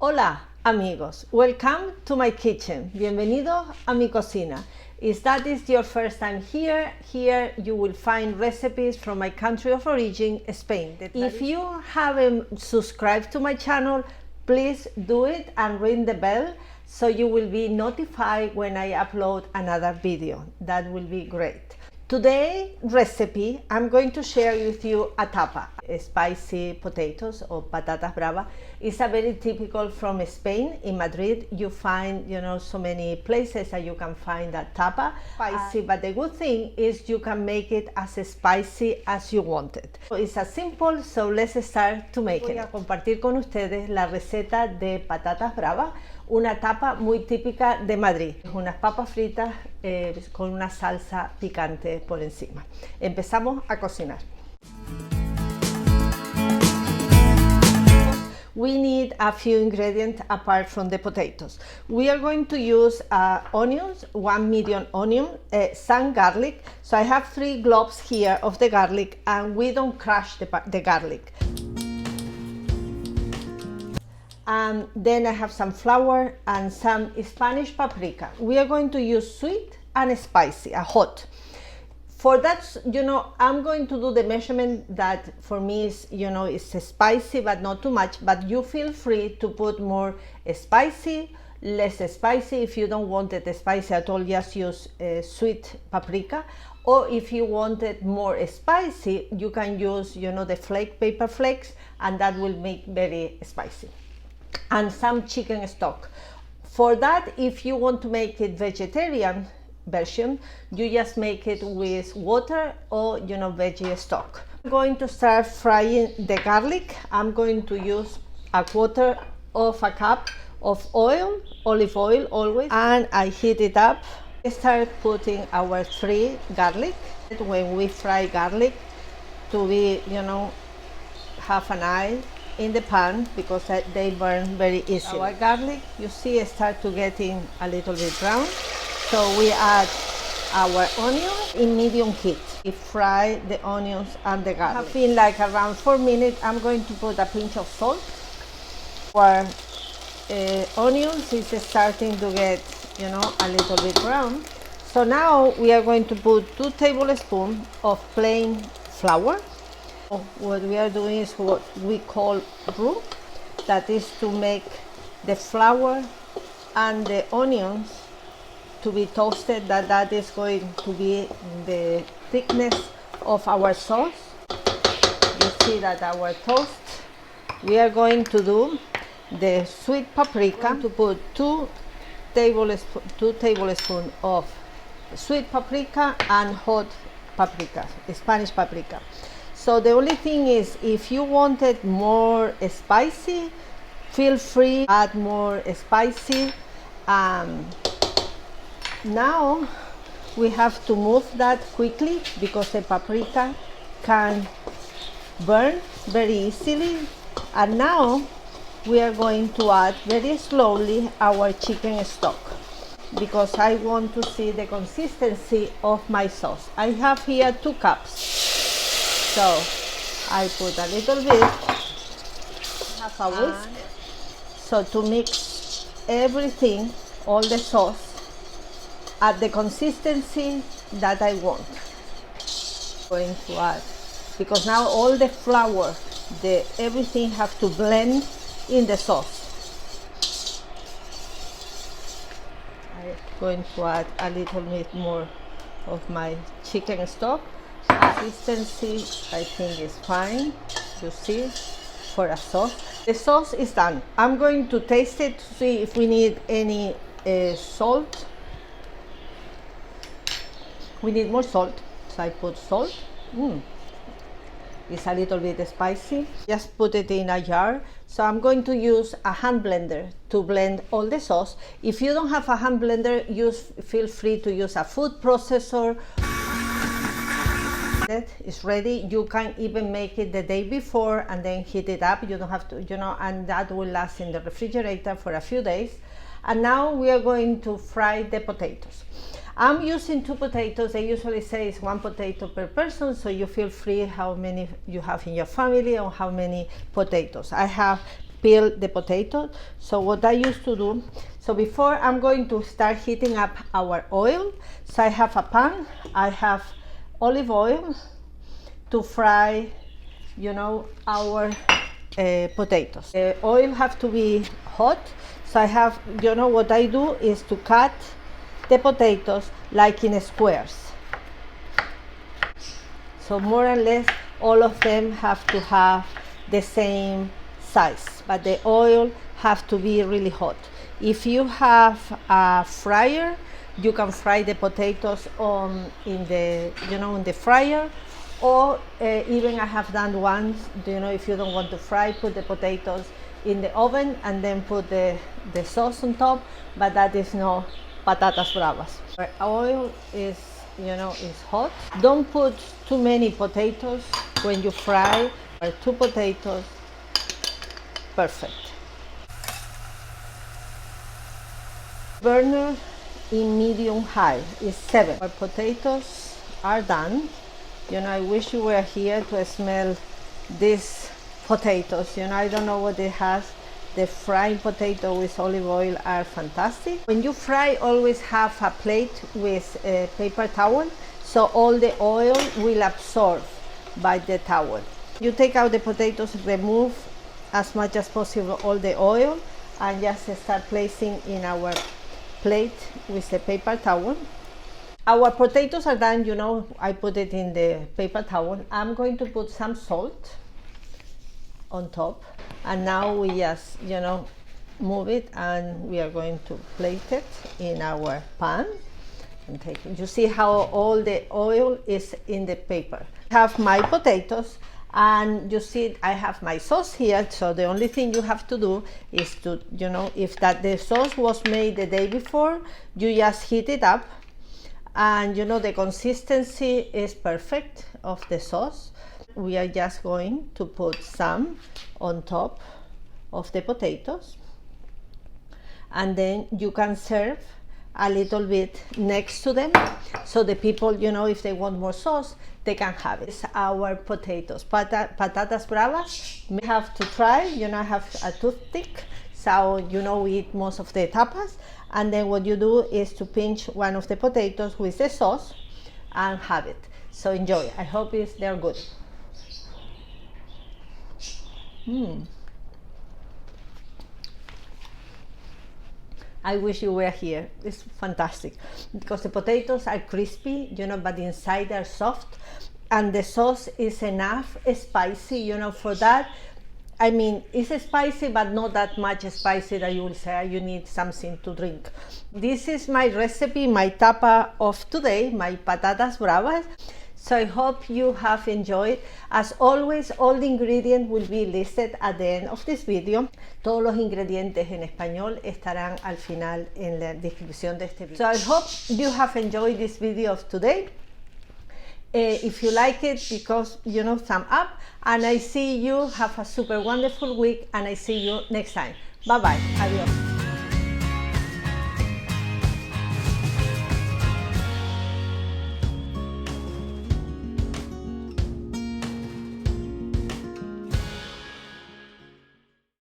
Hola amigos, welcome to my kitchen. Bienvenidos a mi cocina. If that is your first time here you will find recipes from my country of origin, Spain. If you haven't subscribed to my channel, please do it and ring the bell so you will be notified when I upload another video. That will be great. Today's recipe, I'm going to share with you a tapa. Spicy potatoes or patatas bravas. It's a very typical from Spain. In Madrid you find, so many places that you can find that tapa. Spicy, but the good thing is you can make it as spicy as you want it. So it's as simple, so let's start to make it. Voy a compartir con ustedes la receta de patatas bravas, una tapa muy típica de Madrid. Unas papas fritas con una salsa picante por encima. Empezamos a cocinar. We need a few ingredients apart from the potatoes. We are going to use onions, 1 medium onion, some garlic. So I have 3 cloves here of the garlic, and we don't crush the garlic. And then I have some flour and some Spanish paprika. We are going to use sweet and spicy, hot. For that, I'm going to do the measurement that for me is, is spicy but not too much, but you feel free to put more spicy, less spicy. If you don't want it spicy at all, just use sweet paprika. Or if you want it more spicy, you can use, the paper flakes, and that will make very spicy. And some chicken stock. For that, if you want to make it vegetarian version, you just make it with water or veggie stock. I'm going to start frying the garlic. I'm going to use 1/4 of a cup of oil, olive oil always, and I heat it up. I start putting our 3 garlic. When we fry garlic, to be have an eye in the pan because they burn very easily. Our garlic, you see, start to getting a little bit brown. So we add our onion in medium heat. We fry the onions and the garlic. Have been like around 4 minutes. I'm going to put a pinch of salt. Our onions is starting to get, a little bit brown. So now we are going to put 2 tablespoons of plain flour. What we are doing is what we call roux. That is to make the flour and the onions to be toasted, that is going to be the thickness of our sauce. You see that our toast. We are going to do the sweet paprika. To put 2 tablespoons of sweet paprika and hot paprika, Spanish paprika. So the only thing is, if you want it more spicy, feel free to add more spicy. Now we have to move that quickly because the paprika can burn very easily. And now we are going to add very slowly our chicken stock because I want to see the consistency of my sauce. I have here 2 cups. So I put a little bit, have a whisk, so to mix everything, all the sauce, at the consistency that I want. Going to add, because now all the flour, everything have to blend in the sauce. I'm going to add a little bit more of my chicken stock. Consistency, I think, is fine. You see, for a sauce. The sauce is done. I'm going to taste it to see if we need any salt. We need more salt, so I put salt. It's a little bit spicy. Just put it in a jar. So I'm going to use a hand blender to blend all the sauce. If you don't have a hand blender, feel free to use a food processor. It's ready. You can even make it the day before and then heat it up. You don't have to, and that will last in the refrigerator for a few days. And now we are going to fry the potatoes. I'm using 2 potatoes. They usually say it's 1 potato per person, so you feel free how many you have in your family or how many potatoes. I have peeled the potatoes. So what I used to do, so before I'm going to start heating up our oil, so I have a pan, I have olive oil to fry, you know, our potatoes. The oil have to be hot, so I have, you know, what I do is to cut the potatoes like in squares. So more or less all of them have to have the same size, but the oil have to be really hot. If you have a fryer, you can fry the potatoes in the fryer, or even I have done once, you know, if you don't want to fry, put the potatoes in the oven and then put the sauce on top, but that is no patatas bravas. Oil is, you know, is hot. Don't put too many potatoes when you fry, or 2 potatoes, perfect. Burner in medium high is 7. Our potatoes are done. You know, I wish you were here to smell these potatoes. You know, I don't know what it has. The fried potato with olive oil are fantastic. When you fry, always have a plate with a paper towel, so all the oil will absorb by the towel. You take out the potatoes, remove as much as possible all the oil, and just start placing in our plate with a paper towel. Our potatoes are done, you know, I put it in the paper towel. I'm going to put some salt on top, and now we just, you know, move it, and we are going to plate it in our pan and take it. You see how all the oil is in the paper. I have my potatoes, and you see I have my sauce here, so the only thing you have to do is to, you know, if that the sauce was made the day before, you just heat it up, and you know the consistency is perfect of the sauce. We are just going to put some on top of the potatoes, and then you can serve a little bit next to them, so the people, you know, if they want more sauce, they can have it. It's our potatoes, patatas bravas. We have to try, you know, I have a toothpick, so you know we eat most of the tapas, and then what you do is to pinch one of the potatoes with the sauce and have it. So enjoy. I hope they're good. I wish you were here. It's fantastic because the potatoes are crispy, you know, but inside they're soft, and the sauce is enough spicy, you know, for that. I mean, it's spicy, but not that much spicy that you will say you need something to drink. This is my recipe, my tapa of today, my patatas bravas. So I hope you have enjoyed. As always, all the ingredients will be listed at the end of this video. Todos los ingredientes en español estarán al final en la descripción de este video. So I hope you have enjoyed this video of today. If you like it, because, you know, thumb up, and I see you have a super wonderful week, and I see you next time. Bye bye. Adios.